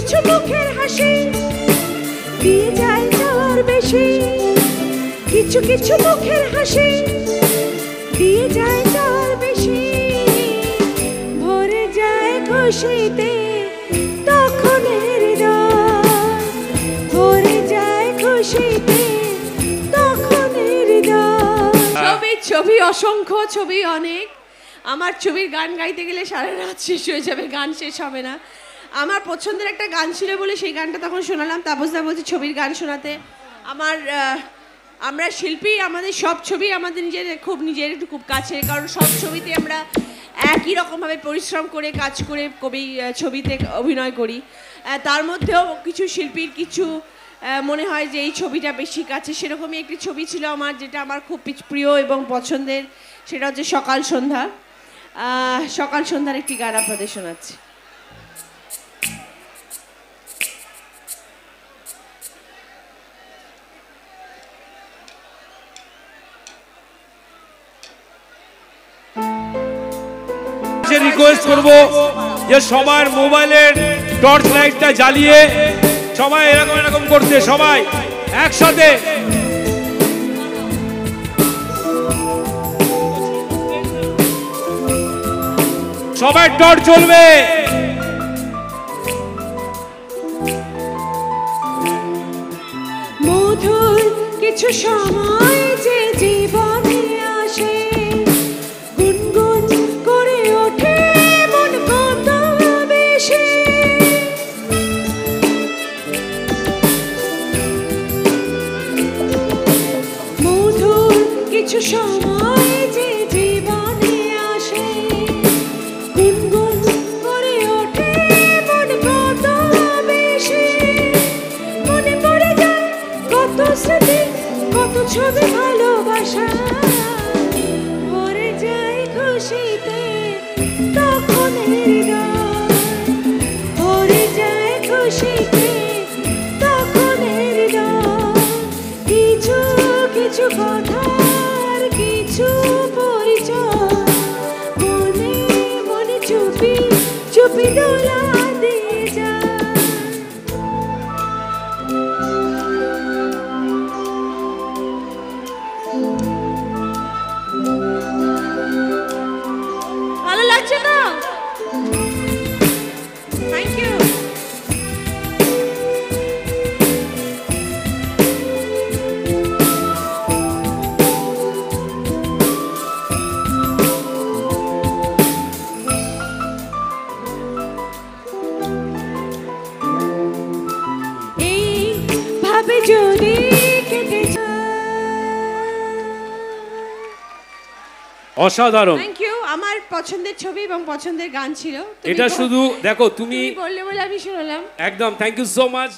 কিছু মুখের হাসি দিয়ে যায় তার বেশি, কিছু কিছু মুখের হাসি দিয়ে যায় তার বেশি, ভরে যায় খুশিতে তখন হৃদয়, ভরে যায় খুশিতে তখন হৃদয়। ছবি ছবি অসংখ্য, ছবি অনেক। আমার ছবির গান গাইতে গেলে সারা রাত শেষ হয়ে যাবে, গান শেষ হবে না। আমার পছন্দের একটা গান ছিল বলে সেই গানটা তখন শোনালাম। তাপসদা বলছে ছবির গান শোনাতে। আমরা শিল্পী, আমাদের সব ছবি আমাদের নিজের একটু খুব কাছে, কারণ সব ছবিতে আমরা একই রকমভাবে পরিশ্রম করে কাজ করে ছবিতে অভিনয় করি। তার মধ্যেও কিছু শিল্পীর কিছু মনে হয় যে এই ছবিটা বেশি কাছে। সেরকমই একটি ছবি ছিল আমার, যেটা আমার খুব প্রিয় এবং পছন্দের, সেটা হচ্ছে সকাল সন্ধ্যা। সকাল সন্ধ্যার একটি গান আপনাদের শোনাচ্ছি। রিকোয়েস্ট করব যে সবার মোবাইলের টর্চ লাইটটা জ্বালিয়ে সবাই এরকম এরকম করতে, সবাই একসাথে। সবাই টর্চ জ্বলবে। মধুর কিছু সময় যে জীবনে আসে, গুনগুন করে ওঠে মন কত বেশি, মধুর কিছু সময় যে জীবনে আসে, গুনগুন করে ওঠে মন কত বেশি, মনে পড়ে যায় কত স্মৃতি, কত ছবি ভালোবাসা, ভরে যায় খুশিতে তখন হৃদয়, ভরে যায় খুশিতে তখন হৃদয়, কিছু কিছু কথার কিছু পরিচয়, মনে মনে চুপি চুপি দোলা দিয়ে যায়। ভালো লাগছে তো? Thank you. এইভাবে যদি কেটে যায়। অসাধারণ। Thank you. আমার পছন্দের ছবি এবং পছন্দের গান ছিল। এটা শুধু দেখো, তুমি বললে বলে আমি শুনলাম। একদম থ্যাংক ইউ সো মাচ।